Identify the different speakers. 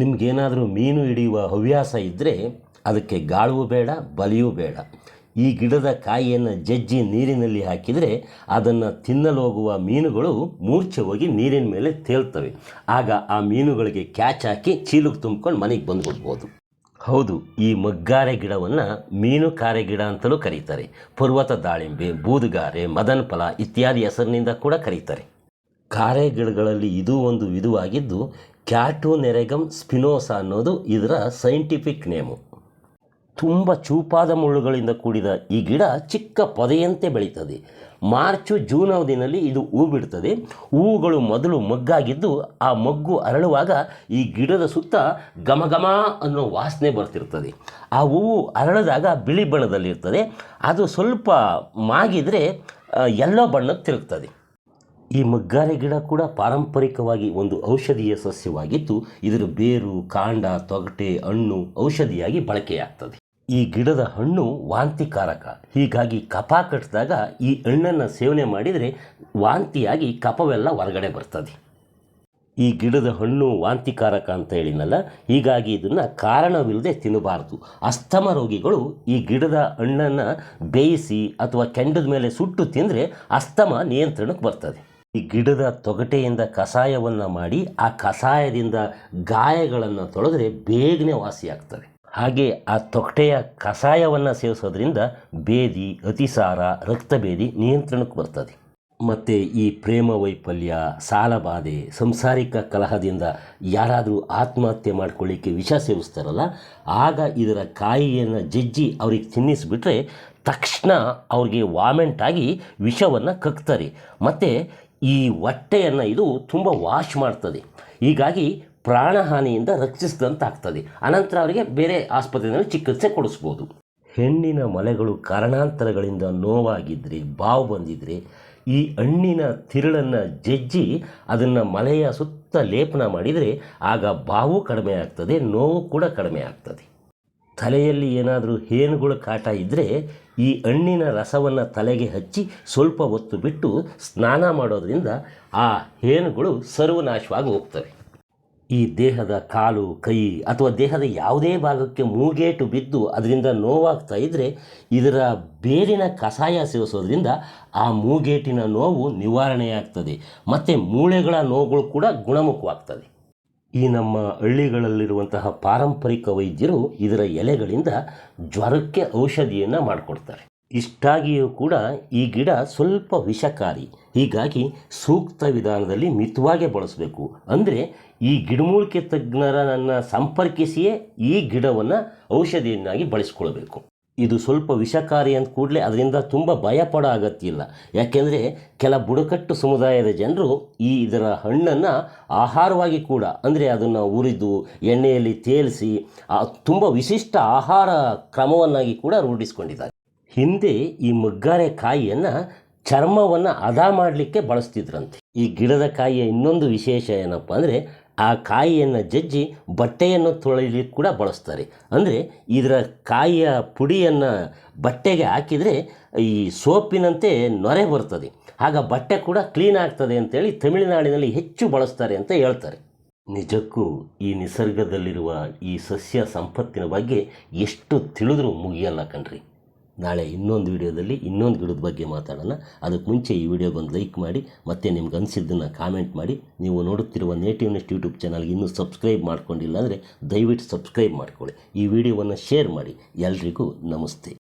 Speaker 1: ನಿಮಗೇನಾದರೂ ಮೀನು ಹಿಡಿಯುವ ಹವ್ಯಾಸ ಇದ್ದರೆ ಅದಕ್ಕೆ ಗಾಳವೂ ಬೇಡ, ಬಲಿಯೂ ಬೇಡ. ಈ ಗಿಡದ ಕಾಯಿಯನ್ನು ಜಜ್ಜಿ ನೀರಿನಲ್ಲಿ ಹಾಕಿದರೆ ಅದನ್ನು ತಿನ್ನಲೋಗುವ ಮೀನುಗಳು ಮೂರ್ಛೆ ಹೋಗಿ ನೀರಿನ ಮೇಲೆ ತೇಲ್ತವೆ. ಆಗ ಆ ಮೀನುಗಳಿಗೆ ಕ್ಯಾಚ್ ಹಾಕಿ ಚೀಲಕ್ಕೆ ತುಂಬ್ಕೊಂಡು ಮನೆಗೆ ಬಂದುಬಿಡ್ಬೋದು. ಹೌದು, ಈ ಮಗ್ಗಾರೆ ಗಿಡವನ್ನು ಮೀನುಕಾರೆ ಗಿಡ ಅಂತಲೂ ಕರೀತಾರೆ. ಪರ್ವತ ದಾಳಿಂಬೆ, ಬೂದುಗಾರೆ, ಮದನ್ ಫಲ ಇತ್ಯಾದಿ ಹೆಸರಿನಿಂದ ಕೂಡ ಕರೀತಾರೆ. ಕಾರೆ ಗಿಡಗಳಲ್ಲಿ ಇದೂ ಒಂದು ವಿಧವಾಗಿದ್ದು ಕ್ಯಾಟುನೆರೆಗಮ್ ಸ್ಪಿನೋಸಾ ಅನ್ನೋದು ಇದರ ಸೈಂಟಿಫಿಕ್ ನೇಮು. ತುಂಬ ಚೂಪಾದ ಮುಳ್ಳುಗಳಿಂದ ಕೂಡಿದ ಈ ಗಿಡ ಚಿಕ್ಕ ಪೊದೆಯಂತೆ ಬೆಳೀತದೆ. ಮಾರ್ಚು ಜೂನ್ ಅವಧಿಯಲ್ಲಿ ಇದು ಹೂ ಬಿಡ್ತದೆ. ಹೂವುಗಳು ಮೊದಲು ಮಗ್ಗಾಗಿದ್ದು ಆ ಮಗ್ಗು ಅರಳುವಾಗ ಈ ಗಿಡದ ಸುತ್ತ ಘಮ ಅನ್ನೋ ವಾಸನೆ ಬರ್ತಿರ್ತದೆ. ಆ ಹೂವು ಅರಳಿದಾಗ ಬಿಳಿ ಬಣ್ಣದಲ್ಲಿರ್ತದೆ. ಅದು ಸ್ವಲ್ಪ ಮಾಗಿದರೆ ಯೆಲ್ಲೋ ಬಣ್ಣಕ್ಕೆ ತಿರುಗ್ತದೆ. ಈ ಮಗ್ಗಾರೆ ಗಿಡ ಕೂಡ ಪಾರಂಪರಿಕವಾಗಿ ಒಂದು ಔಷಧೀಯ ಸಸ್ಯವಾಗಿದ್ದು ಇದರ ಬೇರು, ಕಾಂಡ, ತೊಗಟೆ, ಹಣ್ಣು ಔಷಧಿಯಾಗಿ ಬಳಕೆಯಾಗ್ತದೆ. ಈ ಗಿಡದ ಹಣ್ಣು ವಾಂತಿಕಾರಕ. ಹೀಗಾಗಿ ಕಫ ಕಟ್ಟಿದಾಗ ಈ ಹಣ್ಣನ್ನು ಸೇವನೆ ಮಾಡಿದರೆ ವಾಂತಿಯಾಗಿ ಕಫವೆಲ್ಲ ಹೊರಗಡೆ ಬರ್ತದೆ. ಈ ಗಿಡದ ಹಣ್ಣು ವಾಂತಿಕಾರಕ ಅಂತ ಹೇಳಿನಲ್ಲ, ಹೀಗಾಗಿ ಇದನ್ನು ಕಾರಣವಿಲ್ಲದೆ ತಿನ್ನಬಾರ್ದು. ಅಸ್ತಮ ರೋಗಿಗಳು ಈ ಗಿಡದ ಹಣ್ಣನ್ನು ಬೇಯಿಸಿ ಅಥವಾ ಕೆಂಡದ ಮೇಲೆ ಸುಟ್ಟು ತಿಂದರೆ ಅಸ್ತಮ ನಿಯಂತ್ರಣಕ್ಕೆ ಬರ್ತದೆ. ಈ ಗಿಡದ ತೊಗಟೆಯಿಂದ ಕಷಾಯವನ್ನು ಮಾಡಿ ಆ ಕಷಾಯದಿಂದ ಗಾಯಗಳನ್ನು ತೊಳೆದರೆ ಬೇಗನೆ ವಾಸಿಯಾಗ್ತವೆ. ಹಾಗೆ ಆ ತೊಗಟೆಯ ಕಷಾಯವನ್ನು ಸೇವಿಸೋದ್ರಿಂದ ಬೇದಿ, ಅತಿಸಾರ, ರಕ್ತಭೇದಿ ನಿಯಂತ್ರಣಕ್ಕೆ ಬರ್ತದೆ. ಮತ್ತು ಈ ಪ್ರೇಮ ವೈಫಲ್ಯ, ಸಾಲಬಾಧೆ, ಸಂಸಾರಿಕ ಕಲಹದಿಂದ ಯಾರಾದರೂ ಆತ್ಮಹತ್ಯೆ ಮಾಡ್ಕೊಳ್ಳಿಕ್ಕೆ ವಿಷ ಸೇವಿಸ್ತಾರಲ್ಲ, ಆಗ ಇದರ ಕಾಯಿಯನ್ನು ಜಜ್ಜಿ ಅವ್ರಿಗೆ ತಿನ್ನಿಸಿಬಿಟ್ರೆ ತಕ್ಷಣ ಅವ್ರಿಗೆ ವಾಮೆಂಟ್ ಆಗಿ ವಿಷವನ್ನು ಕಕ್ತಾರೆ. ಮತ್ತು ಈ ಹೊಟ್ಟೆಯನ್ನು ಇದು ತುಂಬ ವಾಶ್ ಮಾಡ್ತದೆ. ಹೀಗಾಗಿ ಪ್ರಾಣಹಾನಿಯಿಂದ ರಕ್ಷಿಸಿದಂತಾಗ್ತದೆ. ಅನಂತರ ಅವರಿಗೆ ಬೇರೆ ಆಸ್ಪತ್ರೆಯಲ್ಲಿ ಚಿಕಿತ್ಸೆ ಕೊಡಿಸ್ಬೋದು. ಹೆಣ್ಣಿನ ಮೊಲೆಗಳು ಕಾರಣಾಂತರಗಳಿಂದ ನೋವಾಗಿದ್ದರೆ, ಬಾವು ಬಂದಿದ್ದರೆ ಈ ಹಣ್ಣಿನ ತಿರುಳನ್ನು ಜಜ್ಜಿ ಅದನ್ನು ಮಲೆಯ ಸುತ್ತ ಲೇಪನ ಮಾಡಿದರೆ ಆಗ ಬಾವು ಕಡಿಮೆ ಆಗ್ತದೆ, ನೋವು ಕೂಡ ಕಡಿಮೆ ಆಗ್ತದೆ. ತಲೆಯಲ್ಲಿ ಏನಾದರೂ ಹೇನುಗಳ ಕಾಟ ಇದ್ದರೆ ಈ ಹಣ್ಣಿನ ರಸವನ್ನು ತಲೆಗೆ ಹಚ್ಚಿ ಸ್ವಲ್ಪ ಹೊತ್ತು ಬಿಟ್ಟು ಸ್ನಾನ ಮಾಡೋದರಿಂದ ಆ ಹೇನುಗಳು ಸರ್ವನಾಶವಾಗಿ ಹೋಗ್ತವೆ. ಈ ದೇಹದ ಕಾಲು, ಕೈ ಅಥವಾ ದೇಹದ ಯಾವುದೇ ಭಾಗಕ್ಕೆ ಮೂಗೇಟು ಬಿದ್ದು ಅದರಿಂದ ನೋವಾಗ್ತಾ ಇದ್ದರೆ ಇದರ ಬೇರಿನ ಕಷಾಯ ಸೇವಿಸೋದ್ರಿಂದ ಆ ಮೂಗೇಟಿನ ನೋವು ನಿವಾರಣೆಯಾಗ್ತದೆ. ಮತ್ತು ಮೂಳೆಗಳ ನೋವುಗಳು ಕೂಡ ಗುಣಮುಖವಾಗ್ತದೆ. ಈ ನಮ್ಮ ಹಳ್ಳಿಗಳಲ್ಲಿರುವಂತಹ ಪಾರಂಪರಿಕ ವೈದ್ಯರು ಇದರ ಎಲೆಗಳಿಂದ ಜ್ವರಕ್ಕೆ ಔಷಧಿಯನ್ನು ಮಾಡಿಕೊಡ್ತಾರೆ. ಇಷ್ಟಾಗಿಯೂ ಕೂಡ ಈ ಗಿಡ ಸ್ವಲ್ಪ ವಿಷಕಾರಿ. ಹೀಗಾಗಿ ಸೂಕ್ತ ವಿಧಾನದಲ್ಲಿ ಮಿತವಾಗಿ ಬಳಸಬೇಕು. ಅಂದರೆ ಈ ಗಿಡಮೂಲಿಕೆ ತಜ್ಞರನ್ನು ಸಂಪರ್ಕಿಸಿಯೇ ಈ ಗಿಡವನ್ನು ಔಷಧಿಯನ್ನಾಗಿ ಬಳಸ್ಕೊಳ್ಬೇಕು. ಇದು ಸ್ವಲ್ಪ ವಿಷಕಾರಿ ಅಂದ ಕೂಡಲೇ ಅದರಿಂದ ತುಂಬ ಭಯಪಡೋ ಅಗತ್ಯ ಇಲ್ಲ. ಯಾಕೆಂದರೆ ಕೆಲ ಬುಡಕಟ್ಟು ಸಮುದಾಯದ ಜನರು ಇದರ ಹಣ್ಣನ್ನು ಆಹಾರವಾಗಿ ಕೂಡ, ಅಂದರೆ ಅದನ್ನು ಹುರಿದು ಎಣ್ಣೆಯಲ್ಲಿ ತೇಲಿಸಿ ತುಂಬ ವಿಶಿಷ್ಟ ಆಹಾರ ಕ್ರಮವನ್ನಾಗಿ ಕೂಡ ರೂಢಿಸ್ಕೊಂಡಿದ್ದಾರೆ. ಹಿಂದೆ ಈ ಮಗ್ಗಾರೆ ಕಾಯಿಯನ್ನು ಚರ್ಮವನ್ನು ಹದ ಮಾಡಲಿಕ್ಕೆ ಬಳಸ್ತಿದ್ರಂತೆ. ಈ ಗಿಡದ ಕಾಯಿಯ ಇನ್ನೊಂದು ವಿಶೇಷ ಏನಪ್ಪ ಅಂದರೆ ಆ ಕಾಯಿಯನ್ನು ಜಜ್ಜಿ ಬಟ್ಟೆಯನ್ನು ತೊಳೆಯಲಿಕ್ಕೆ ಕೂಡ ಬಳಸ್ತಾರೆ. ಅಂದರೆ ಇದರ ಕಾಯಿಯ ಪುಡಿಯನ್ನು ಬಟ್ಟೆಗೆ ಹಾಕಿದರೆ ಈ ಸೋಪಿನಂತೆ ನೊರೆ ಬರ್ತದೆ. ಆಗ ಬಟ್ಟೆ ಕೂಡ ಕ್ಲೀನ್ ಆಗ್ತದೆ ಅಂತೇಳಿ ತಮಿಳುನಾಡಿನಲ್ಲಿ ಹೆಚ್ಚು ಬಳಸ್ತಾರೆ ಅಂತ ಹೇಳ್ತಾರೆ. ನಿಜಕ್ಕೂ ಈ ನಿಸರ್ಗದಲ್ಲಿರುವ ಈ ಸಸ್ಯ ಸಂಪತ್ತಿನ ಬಗ್ಗೆ ಎಷ್ಟು ತಿಳಿದ್ರೂ ಮುಗಿಯಲ್ಲ ಕಣ್ರಿ. ನಾಳೆ ಇನ್ನೊಂದು ವಿಡಿಯೋದಲ್ಲಿ ಇನ್ನೊಂದು ಗಿಡದ ಬಗ್ಗೆ ಮಾತಾಡೋಣ. ಅದಕ್ಕೆ ಮುಂಚೆ ಈ ವಿಡಿಯೋಗೊಂದು ಲೈಕ್ ಮಾಡಿ, ಮತ್ತು ನಿಮ್ಗೆ ಅನಿಸಿದ್ದನ್ನು ಕಾಮೆಂಟ್ ಮಾಡಿ. ನೀವು ನೋಡುತ್ತಿರುವ ನೇಟಿವ್ ನೆಸ್ಟ್ ಯೂಟ್ಯೂಬ್ ಚಾನಲ್ಗೆ ಇನ್ನೂ ಸಬ್ಸ್ಕ್ರೈಬ್ ಮಾಡ್ಕೊಂಡಿಲ್ಲ ಅಂದರೆ ದಯವಿಟ್ಟು ಸಬ್ಸ್ಕ್ರೈಬ್ ಮಾಡ್ಕೊಳ್ಳಿ. ಈ ವಿಡಿಯೋವನ್ನು ಶೇರ್ ಮಾಡಿ. ಎಲ್ರಿಗೂ ನಮಸ್ತೆ.